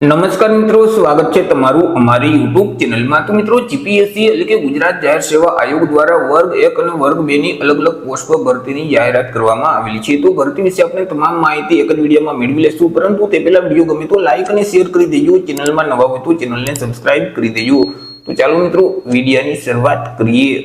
નમસ્કાર મિત્રો, સ્વાગત છે તમારું અમારી યુટ્યુબ ચેનલમાં। તો મિત્રો, જીપીએસસી એટલે કે ગુજરાત જાહેર સેવા આયોગ દ્વારા વર્ગ 1 અને વર્ગ 2 ની અલગ અલગ પોસ્ટ પર ભરતીની જાહેરાત કરવામાં આવેલી છે। તો ભરતી વિશે આપણે તમામ માહિતી એક જ વિડીયોમાં મેળવી લેશું, પરંતુ તે પહેલા વિડીયો ગમે તો લાઈક અને શેર કરી દેજો। ચેનલમાં નવા હોય તો ચેનલને સબસ્ક્રાઇબ કરી દેજો। તો ચાલો મિત્રો, વિડીયોની શરૂઆત કરીએ।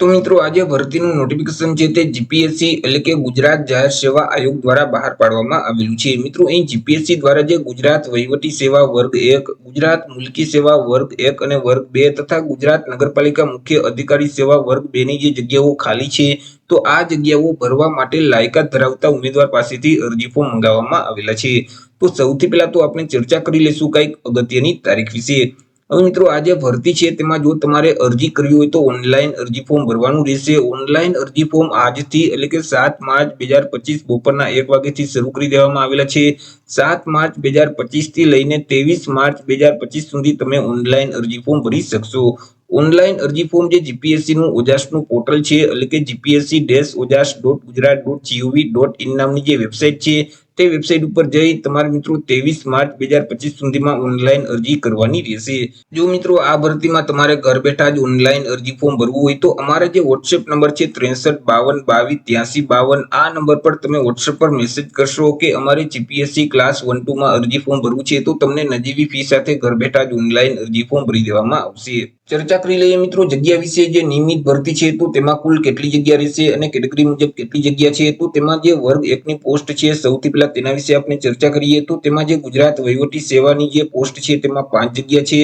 તો મિત્રો, આજે ભરતીનું નોટિફિકેશન છે તે જીપીએસસી એટલે કે ગુજરાત જાહેર સેવા આયોગ દ્વારા બહાર પાડવામાં આવેલું છે। મિત્રો, અહીં જીપીએસસી દ્વારા જે ગુજરાત વહીવટી સેવા વર્ગ 1, ગુજરાત મુલકી સેવા વર્ગ 1 અને વર્ગ 2 તથા ગુજરાત નગરપાલિકા મુખ્ય અધિકારી સેવા વર્ગ 2 ની જે જગ્યાઓ ખાલી છે, તો આ જગ્યાઓ ભરવા માટે લાયકાત ધરાવતા ઉમેદવાર પાસેથી અરજી ફોર્મ મંગાવવામાં આવેલા છે। તો સૌથી પહેલા તો આપણે ચર્ચા કરી લઈશું કંઈક અગત્યની તારીખ વિશે। હવે મિત્રો, આ જે ભરતી છે તેમાં જો તમારે અરજી કરવી હોય તો ઓનલાઈન અરજી ફોર્મ ભરવાનું રહેશે। ઓનલાઈન અરજી ફોર્મ આજથી એટલે કે 7 માર્ચ 2025 બપોરના 1 વાગ્યાથી શરૂ કરી દેવામાં આવેલા છે। 7 માર્ચ 2025 થી લઈને 23 માર્ચ 2025 સુધી તમે ઓનલાઈન અરજી ફોર્મ ભરી શકશો। ઓનલાઈન અરજી ફોર્મ જે જીપીએસસી નું ઓજાસનું પોર્ટલ છે એટલે કે gpsc-ojas.gujarat.gov.in નામની જે વેબસાઇટ છે તે વેબસાઇટ ઉપર જઈ તમારે મિત્રો 23 માર્ચ 2025 સુધીમાં ઓનલાઈન અરજી કરવાની રહેશે। જો મિત્રો આ ભરતીમાં તમારે ઘર બેઠા જ ઓનલાઈન અરજી ફોર્મ ભરવું હોય તો અમારા જે વોટ્સએપ નંબર છે 6352228352, આ નંબર પર તમે વોટ્સએપ પર મેસેજ કરશો કે અમારે જીપીએસસી ક્લાસ 1-2 માં અરજી ફોર્મ ભરવું છે, તો તમને નજીવી ફી સાથે ઘર બેઠા જ ઓનલાઈન અરજી ફોર્મ ભરી દેવામાં આવશે। ચર્ચા કરી લઈએ મિત્રો જગ્યા વિશે। જે નિયમિત ભરતી છે તો તેમાં કુલ કેટલી જગ્યા રહેશે અને કેટેગરી મુજબ કેટલી જગ્યા છે, તો તેમાં જે વર્ગ 1 ની પોસ્ટ છે સૌથી પહેલા તેના વિશે આપણે ચર્ચા કરીએ। તો તેમાં જે ગુજરાત વહીવટી સેવાની જે પોસ્ટ છે તેમાં 5 જગ્યા છે।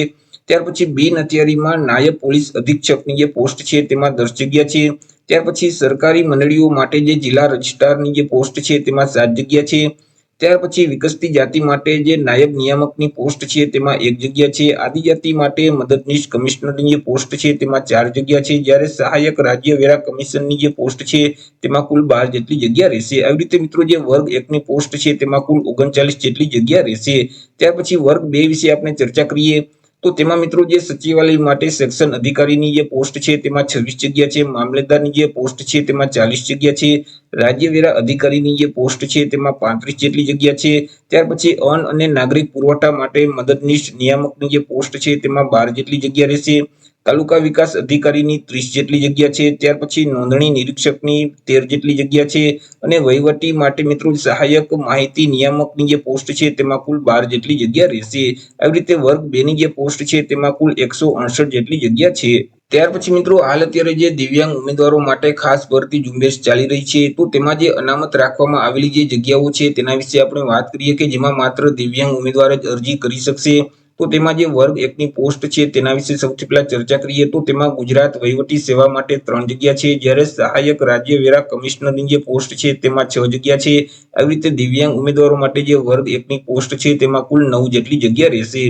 ત્યાર પછી બિન હથિયારીમાં નાયબ પોલીસ અધિક્ષકની જે પોસ્ટ છે તેમાં 10 જગ્યા છે। ત્યાર પછી સરકારી મંડળીઓ માટે જે જિલ્લા રજિસ્ટ્રારની જે પોસ્ટ છે તેમાં 7 જગ્યા છે। ત્યાર પછી વિકસતી જાતિ માટે જે નાયબ નિયામકની પોસ્ટ છે તેમાં 1 જગ્યા છે। આદિજાતિ માટે મદદનીશ કમિશનરની જે પોસ્ટ છે તેમાં 4 જગ્યા છે। જ્યારે સહાયક રાજ્ય વેરા કમિશનની જે પોસ્ટ છે તેમાં કુલ 12 જેટલી જગ્યા રહેશે। આવી રીતે મિત્રો જે વર્ગ 1 ની પોસ્ટ છે તેમાં કુલ 39 જેટલી જગ્યા રહેશે। ત્યાર પછી વર્ગ 2 વિશે આપણે ચર્ચા કરીએ તો તેમાં મિત્રો જે સચિવાલય માટે સેક્શન અધિકારીની જે પોસ્ટ છે તેમાં 26 જગ્યા છે। મામલેદારની જે પોસ્ટ છે તેમાં 40 જગ્યા છે। રાજ્ય વેરા અધિકારીની જે પોસ્ટ છે તેમાં 35 જેટલી જગ્યા છે। ત્યાર પછી અન્ન અને નાગરિક પુરવઠા માટે મદદનીશ નિયામકની જે પોસ્ટ છે તેમાં 12 જેટલી જગ્યા રહેશે। તાલુકા વિકાસ અધિકારીની 30 જેટલી જગ્યા છે। ત્યાર પછી નોંધણી નિરીક્ષકની 13 જેટલી જગ્યા છે અને વહીવટી માટે મિત્રો સહાયક માહિતી નિયામકની જે પોસ્ટ છે તેમાં કુલ 12 જેટલી જગ્યા રહેશે। આવી રીતે વર્ગ 2 ની જે પોસ્ટ છે તેમાં કુલ 168 જેટલી જગ્યા છે। ત્યાર પછી મિત્રો હાલ અત્યારે જે દિવ્યાંગ ઉમેદવારો માટે ખાસ ભરતી ઝુંબેશ ચાલી રહી છે, તો તેમાં જે અનામત રાખવામાં આવેલી જે જગ્યાઓ છે તેના વિશે આપણે વાત કરીએ કે જેમાં માત્ર દિવ્યાંગ ઉમેદવાર જ અરજી કરી શકશે। તો તેમાં જે વર્ગ 1 ની પોસ્ટ છે તેના વિશે સૌથી પહેલા ચર્ચા કરીએ તો તેમાં ગુજરાત વહીવટી સેવા માટે 3 જગ્યા છે। જ્યારે સહાયક રાજ્ય વેરા કમિશનરની જે પોસ્ટ છે તેમાં 6 જગ્યા છે। આવી રીતે દિવ્યાંગ ઉમેદવારો માટે જે વર્ગ 1 ની પોસ્ટ છે તેમાં કુલ 9 જેટલી જગ્યા રહેશે।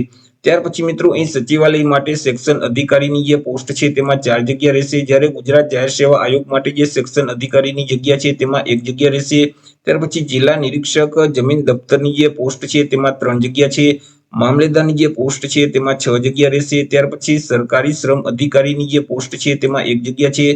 ત્યાર પછી મિત્રો અહીં સચિવાલય માટે સેક્શન અધિકારીની જે પોસ્ટ છે તેમાં 4 જગ્યા રહેશે। જ્યારે ગુજરાત જાહેર સેવા આયોગ માટે જે સેક્શન અધિકારીની જગ્યા છે તેમાં 1 જગ્યા રહેશે। ત્યાર પછી જિલ્લા નિરીક્ષક જમીન દફતરની જે પોસ્ટ છે તેમાં 3 જગ્યા છે। મામલેદારની જે પોસ્ટ છે તેમાં 6 જગ્યા રહેશે। ત્યાર પછી સરકારી શ્રમ અધિકારીની જે પોસ્ટ છે તેમાં 1 જગ્યા છે।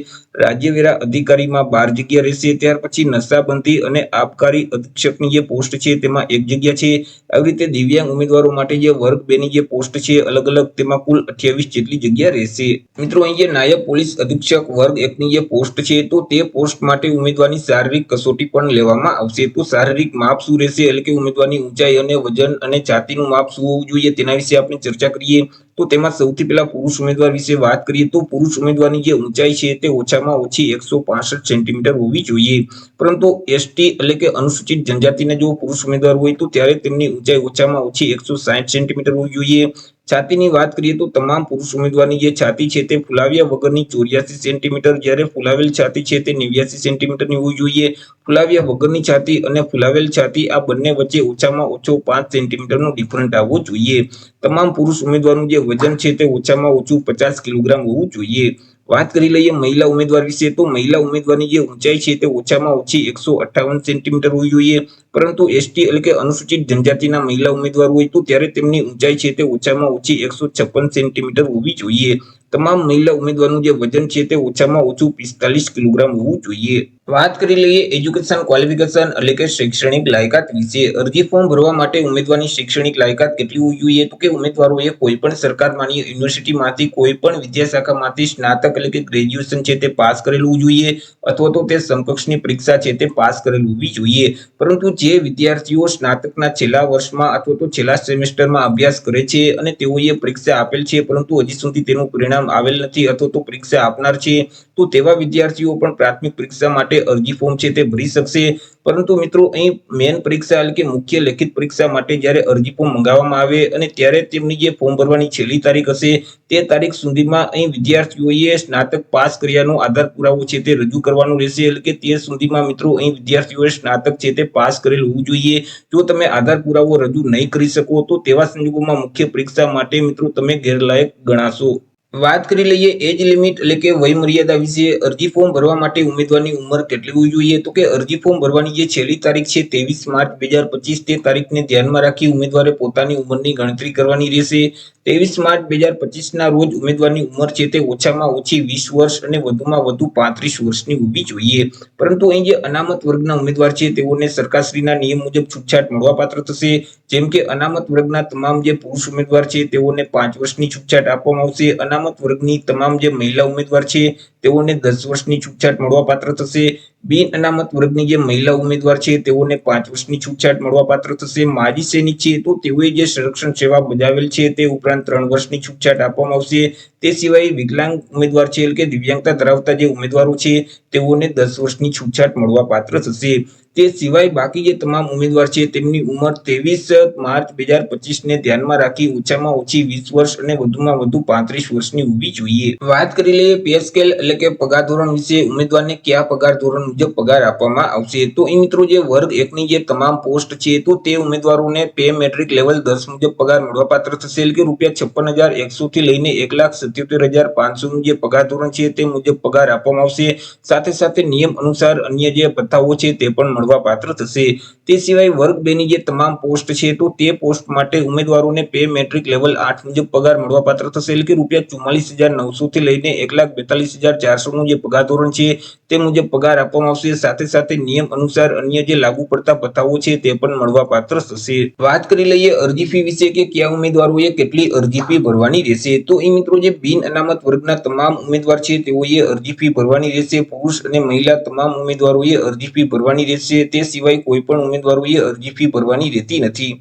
રાજ્ય વેરા અધિકારીમાં 12 જગ્યા રહેશે। ત્યાર પછી નશાબંધી અને આબકારી અધિક્ષકની જે પોસ્ટ છે તેમાં 1 જગ્યા છે। આવી રીતે દિવ્યાંગ ઉમેદવારો માટે જે વર્ગ 2 ની જે પોસ્ટ છે અલગ અલગ તેમાં કુલ 28 જેટલી જગ્યા રહેશે। મિત્રો અહીં જે નાયબ પોલીસ અધિક્ષક વર્ગ 1 ની જે પોસ્ટ છે તો તે પોસ્ટ માટે ઉમેદવારની શારીરિક કસોટી પણ લેવામાં આવશે। તો શારીરિક માપ શું રહેશે એટલે કે ઉમેદવારની ઊંચાઈ અને વજન અને છાતીનું માપ શું હોવું જોઈએ તેના વિશે આપણે ચર્ચા કરીએ। તો તેમાં સૌથી પહેલા પુરુષ ઉમેદવાર વિશે વાત કરીએ તો પુરુષ ઉમેદવારની જે ઊંચાઈ છે તે ઓછામાં ઓછી 165 સેન્ટીમીટર હોવી જોઈએ। પરંતુ એસટી એટલે કે અનુસૂચિત જનજાતિના જો પુરુષ ઉમેદવાર હોય તો ત્યારે તેમની ઊંચાઈ ઓછામાં ઓછી 160 સેન્ટીમીટર હોવી જોઈએ। છાતીની વાત કરીએ તો તમામ પુરુષ ઉમેદવારની જે છાતી છે તે ફુલાવ્યા વગરની 84 સેન્ટીમીટર, જ્યારે ફુલાવેલ છાતી છે તે 89 સેન્ટીમીટરની હોવી જોઈએ। ફુલાવ્યા વગરની છાતી અને ફુલાવેલ છાતી આ બંને વચ્ચે ઓછામાં ઓછો 5 સેન્ટીમીટરનો ડિફરન્ટ આવવો જોઈએ। તમામ પુરુષ ઉમેદવારનું જે વજન છે તે ઓછામાં ઓછું 50 કિલોગ્રામ હોવું જોઈએ। વાત કરી લઈએ મહિલા ઉમેદવાર વિશે, તો મહિલા ઉમેદવારની જે ઊંચાઈ છે તે ઓછામાં ઓછી 158 સેન્ટીમીટર હોવી જોઈએ, પરંતુ એસટી એટલે કે અનુસૂચિત જનજાતિના મહિલા ઉમેદવાર હોય તો ત્યારે તેમની ઊંચાઈ છે તે ઓછામાં ઓછી 156 સેન્ટીમીટર હોવી જોઈએ. તમામ મહિલા ઉમેદવારનું જે વજન છે તે ઓછામાં ઓછું 45 કિલોગ્રામ હોવું જોઈએ. વાત કરી લઈએ એજ્યુકેશન ક્વોલિફિકેશન એટલે કે શૈક્ષણિક લાયકાત વિશે. અરજી ફોર્મ ભરવા માટે ઉમેદવારની શૈક્ષણિક લાયકાત કેટલી હોવી જોઈએ? તો કે ઉમેદવારોએ કોઈ પણ સરકાર માન્ય યુનિવર્સિટીમાંથી કોઈ પણ વિદ્યાશાખામાંથી સ્નાતક એટલે કે ગ્રેજ્યુએશન છે તે પાસ કરેલું જોઈએ અથવા તો તે સમકક્ષની પરીક્ષા છે તે પાસ કરેલું હોવી જોઈએ. પરંતુ જે વિદ્યાર્થીઓ સ્નાતકના છેલ્લા વર્ષમાં અથવા તો છેલ્લા સેમેસ્ટરમાં અભ્યાસ કરે છે અને તેઓએ પરીક્ષા આપેલ છે પરંતુ હજી સુધી તેનું પરિણામ આવેલ નથી અથવા તો પરીક્ષા આપનાર છે, તો તેવા વિદ્યાર્થીઓ પણ પ્રાથમિક પરીક્ષા માટે અરજી ફોર્મ છે તે ભરી શકશે. પરંતુ મિત્રો અહીં મેન પરીક્ષા એટલે કે મુખ્ય લેખિત પરીક્ષા માટે જ્યારે અરજી ફોર્મ મંગાવવામાં આવે અને ત્યારે તેમની જે ફોર્મ ભરવાની છેલ્લી તારીખ હશે તે તારીખ સુધીમાં અહીં વિદ્યાર્થીઓએ સ્નાતક પાસ કર્યાનો આધાર પુરાવો છે તે રજૂ કરવાનો રહેશે. એટલે કે તે સુધીમાં મિત્રો અહીં વિદ્યાર્થીઓએ સ્નાતક છે તે પાસ કરેલ હોવું જોઈએ. જો તમે આધાર પુરાવો રજૂ નહીં કરી શકો તો તેવા સંજોગોમાં મુખ્ય પરીક્ષા માટે મિત્રો તમે ગેરલાયક ગણાશો. વાત કરી લઈએ એજ લિમિટ એટલે કે વય મર્યાદા વિશે. અરજી ફોર્મ ભરવા માટે ઉમેદવારની ઉંમર કેટલી હોવી જોઈએ? તો કે અરજી ફોર્મ ભરવાની જે છેલ્લી તારીખ છે 23 માર્ચ 2025 તે તારીખને ધ્યાનમાં રાખી ઉમેદવારે પોતાની ઉંમરની ગણતરી કરવાની રહેશે. 23 માર્ચ 2025 ના રોજ ઉમેદવારની ઉંમર છે તે ઓછામાં ઓછી 20 વર્ષ અને વધુમાં વધુ 35 વર્ષની હોવી જોઈએ. પરંતુ અહીં જે અનામત વર્ગના ઉમેદવાર છે તેઓને સરકારશ્રીના નિયમ મુજબ છૂટછાટ મળવાપાત્ર થશે. જેમ કે અનામત વર્ગના તમામ જે પુરુષ ઉમેદવાર છે તેઓને 5 વર્ષની છૂટછાટ આપવામાં આવશે. અનામત વર્ગની તમામ જે મહિલા ઉમેદવાર છે તેઓને 10 વર્ષની છૂટછાટ મળવાપાત્ર થશે. બિન અનામત વર્ગની જે મહિલા ઉમેદવાર છે તેઓને 5 વર્ષની છૂટછાટ મળવાપાત્ર થશે. માજી સૈનિક છે તો તેઓએ જે સંરક્ષણ સેવા બજાવેલ છે તે ઉપરાંત 3 વર્ષની છૂટછાટ આપવામાં આવશે. તે સિવાય વિકલાંગ ઉમેદવાર છે એટલે કે દિવ્યાંગતા ધરાવતા જે ઉમેદવારો છે તેઓને 10 વર્ષની છૂટછાટ મળવાપાત્ર થશે. તે સિવાય બાકી જે તમામ ઉમેદવાર છે તેમની ઉંમર 23 માર્ચ 2025 ને ધ્યાનમાં રાખી ઓછામાં ઓછી 20 વર્ષ અને વધુમાં વધુ 35 વર્ષની હોવી જોઈએ. વાત કરી લઈએ પે સ્કેલ એટલે કે પગાર ધોરણ વિશે. ઉમેદવારને કયા પગાર ધોરણ મુજબ પગાર આપવામાં આવશે? તો એ મિત્રો જે વર્ગ 1 ની જે તમામ પોસ્ટ છે તો તે ઉમેદવારોને પે મેટ્રિક લેવલ 10 મુજબ પગાર મળવાપાત્ર થશે. એટલે કે ₹56,100 થી લઈને 1,77,500 નું જે પગાર ધોરણ છે તે મુજબ પગાર આપવામાં આવશે. સાથે સાથે નિયમ અનુસાર અન્ય જે ભથ્થાઓ છે તે પણ મળવાપાત્ર થશે. તે સિવાય વર્ગ 2 ની જે તમામ પોસ્ટ છે તો તે પોસ્ટ માટે ઉમેદવારોને પે મેટ્રિક લેવલ 8 મુજબ પગાર મળવાપાત્ર થશે. એટલે કે ₹44,900 થી લઈને 1,42,400 નું જે પગાર ધોરણ છે તે મુજબ પગાર આપવામાં આવશે. સાથે સાથે નિયમ અનુસાર અન્ય જે લાગુ પડતા ભથ્થાઓ છે તે પણ મળવાપાત્ર થશે. વાત કરી લઈએ અરજી ફી વિશે કે કયા ઉમેદવારોએ કેટલી અરજી ફી ભરવાની રહેશે. તો એ મિત્રો જે બિન અનામત વર્ગના તમામ ઉમેદવાર છે તેઓએ અરજી ફી ભરવાની રહેશે. પુરુષ અને મહિલા તમામ ઉમેદવારોએ અરજી ફી ભરવાની રહેશે. તે સિવાય કોઈ પણ ઉમેદવારોએ અરજી ફી ભરવાની રહેતી નથી.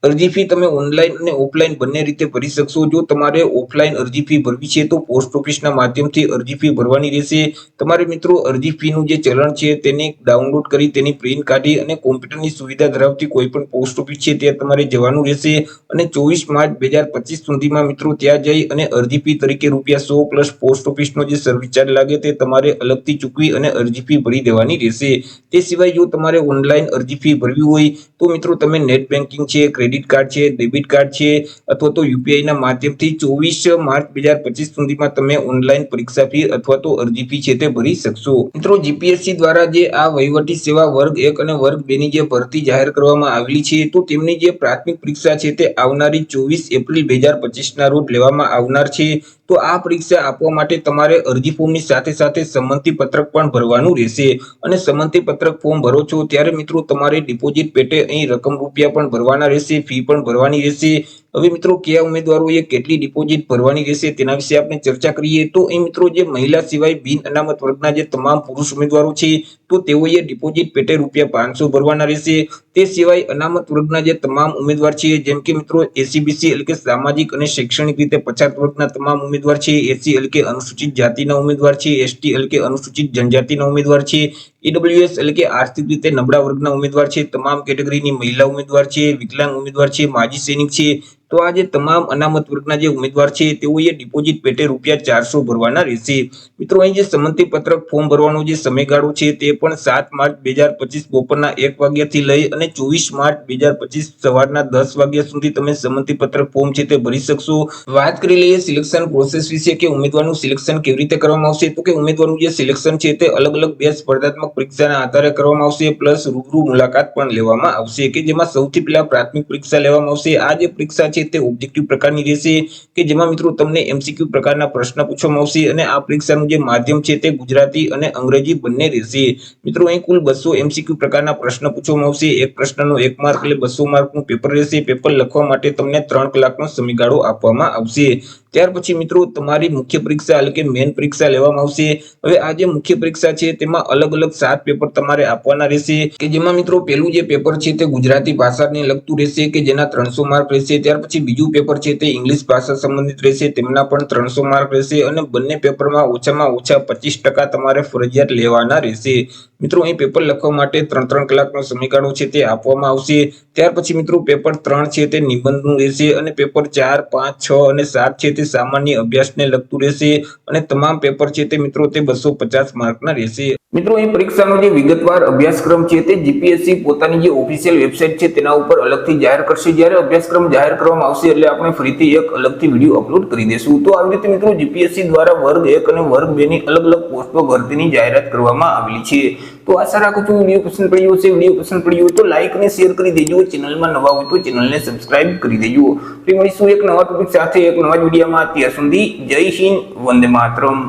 અરજી ફી તમે ઓનલાઈન અને ઓફલાઈન બંને રીતે ભરી શકશો. જો તમારે ઓફલાઈન અરજી ફી ભરવી છે તો પોસ્ટ ઓફિસના માધ્યમથી અરજી ફી ભરવાની રહેશે. તમારે મિત્રો અરજી ફીનું જે ચલણ છે તેને ડાઉનલોડ કરી તેની પ્રિન્ટ કાઢી અને કોમ્પ્યુટરની સુવિધા ધરાવતી કોઈ પણ પોસ્ટ ઓફિસ છે ત્યાં તમારે જવાનું રહેશે અને 24 માર્ચ 2025 સુધીમાં મિત્રો ત્યાં જઈ અને અરજી ફી તરીકે ₹100 પ્લસ પોસ્ટ ઓફિસનો જે સર્વિસ ચાર્જ લાગે તે તમારે અલગથી ચૂકવી અને અરજી ફી ભરી દેવાની રહેશે. તે સિવાય જો તમારે ઓનલાઈન અરજી ફી ભરવી હોય તો મિત્રો તમે નેટ બેન્કિંગ છે, ક્રેડિટ કાર્ડ છે, ડેબિટ કાર્ડ છે અથવા તો યુપીઆઈના માધ્યમથી 24 માર્ચ 2025 સુધીમાં તમે ઓનલાઈન પરીક્ષા ફી અથવા તો અરજી ફી છે તે ભરી શકશો. મિત્રો જીપીએસસી દ્વારા જે આ વહીવટી સેવા વર્ગ 1 અને વર્ગ 2 ની જે ભરતી જાહેર કરવામાં આવેલી છે તો તેમની જે પ્રાથમિક પરીક્ષા છે તે આવનારી 24 એપ્રિલ 2025 ના રોજ લેવામાં આવનાર છે. તો આ પરીક્ષા આપવા માટે તમારે અરજી ફોર્મની સાથે સાથે સંમતિ પત્રક પણ ભરવાનું રહેશે. અને સંમતિ પત્રક ફોર્મ ભરો છો ત્યારે મિત્રો તમારે ડિપોઝિટ પેટે અહીં રકમ રૂપિયા પણ ભરવાના રહેશે, ફી પણ ભરવાની રહેશે. હવે મિત્રો કયા ઉમેદવારોએ કેટલી ડિપોઝિટ ભરવાની રહેશે તેના વિશે આપણે ચર્ચા કરીએ. તો એ મિત્રો જે મહિલા સિવાય બિન અનામત વર્ગના જે તમામ પુરુષ ઉમેદવારો છે તો તેઓએ ડિપોઝિટ પેટે ₹500 ભરવાના રહેશે. તે સિવાય અનામત વર્ગના જે તમામ ઉમેદવાર છે જેમ કે મિત્રો એસસીબીસી એટલે કે સામાજિક અને શૈક્ષણિક રીતે પછાત વર્ગના તમામ ઉમેદવાર છે, એસસી એટલે કે અનુસૂચિત જાતિના ઉમેદવાર છે, એસટી એટલે કે અનુસૂચિત જનજાતિના ઉમેદવાર છે, ઈડબ્લ્યુએસ એટલે કે આર્થિક રીતે નબળા વર્ગના ઉમેદવાર છે, તમામ કેટેગરીની મહિલા ઉમેદવાર છે, વિકલાંગ ઉમેદવાર છે, માજી સૈનિક છે, તો આ જે તમામ અનામત વર્ગના જે ઉમેદવાર છે તેઓએ ડિપોઝિટ પેટે ₹400 ભરવાના રહેશે. મિત્રો અહીં જે સંમતિ પત્રક ફોર્મ ભરવાનો જે સમયગાળો છે તે પણ 7 માર્ચ 2025 બપોરના 1 વાગ્યાથી લઈ અને 24 માર્ચ 2025 સવારના 10 વાગ્યા સુધી તમે સંમતિ પત્રક ફોર્મ છે તે ભરી શકશો. વાત કરી લઈએ સિલેક્શન પ્રોસેસ વિશે કે ઉમેદવારનું સિલેક્શન કેવી રીતે કરવામાં આવશે, તો કે ઉમેદવારનું જે સિલેક્શન છે તે અલગ અલગ 2 સ્પર્ધાત્મક પરીક્ષાના આધારે કરવામાં આવશે, પ્લસ રૂબરૂ મુલાકાત પણ લેવામાં આવશે કે જેમાં સૌથી પહેલા પ્રાથમિક પરીક્ષા લેવામાં આવશે. આ જે પરીક્ષા છે તે ઓબ્જેક્ટિવ પ્રકારની રહેશે કે જેમાં મિત્રો તમને MCQ પ્રકારના પ્રશ્ન પૂછવામાં આવશે અને આ પરીક્ષાનું જે માધ્યમ છે તે ગુજરાતી અને અંગ્રેજી બંને રહેશે. મિત્રો અહીં કુલ 200 MCQ પ્રકારના પ્રશ્ન પૂછવામાં આવશે. એક પ્રશ્નનો 1 માર્ક એટલે 200 માર્કનું પેપર રહેશે. પેપર લખવા માટે તમને 3 કલાકનો સમયગાળો આપવામાં આવશે. ત્યાર પછી મિત્રો તમારી મુખ્ય પરીક્ષા એટલે કે મેઇન પરીક્ષા લેવામાં આવશે. હવે આ જે મુખ્ય પરીક્ષા છે તેમાં અલગ અલગ 7 પેપર તમારે આપવાના રહેશે કે જેમાં મિત્રો પહેલું જે પેપર છે તે ગુજરાતી ભાષાને લગતું રહેશે કે જેના 300 માર્ક રહેશે. ત્યાર પછી બીજું પેપર છે તે ઇંગ્લિશ ભાષા સંબંધિત રહેશે, તેમના પણ 300 માર્ક રહેશે અને બંને પેપરમાં ઓછામાં ઓછા 25% તમારે ફરજિયાત લેવાના રહેશે. મિત્રો અહીં પેપર લખવા માટે 3 કલાકનો સમયગાળો છે તે આપવામાં આવશે. ત્યાર પછી મિત્રો પેપર 3 છે તે નિબંધનું રહેશે અને પેપર 4, 5, 6 અને 7 છે તે સામાન્ય અભ્યાસને લગતું રહેશે અને તમામ પેપર છે તે મિત્રો તે 250 માર્કના રહેશે. મિત્રો અહીં પરીક્ષાનો જે વિગતવાર અભ્યાસક્રમ છે તે જીપીએસસી પોતાની જે ઓફિશિયલ વેબસાઇટ છે તેના ઉપર અલગથી જાહેર કરશે. જ્યારે અભ્યાસક્રમ જાહેર કરવામાં આવશે એટલે આપણે ફરીથી એક અલગથી વિડીયો અપલોડ કરી દેશું. તો આવી રીતે મિત્રો જીપીએસસી દ્વારા વર્ગ 1 અને વર્ગ 2 ની અલગ અલગ પોસ્ટો ભરતીની જાહેરાત કરવામાં આવેલી છે. તો આશા રાખું છું વિડીયો પસંદ પડ્યો હશે. વિડીયો પસંદ પડ્યો હોય તો લાઈક અને શેર કરી દેજો. ચેનલમાં નવા હોય તો ચેનલને સબસ્ક્રાઇબ કરી દેજો. ફરી મળીશું એક નવા ટોપિક સાથે એક નવા વિડીયોમાં. ત્યાં સુધી જય હિન્દ, વંદે માતરમ.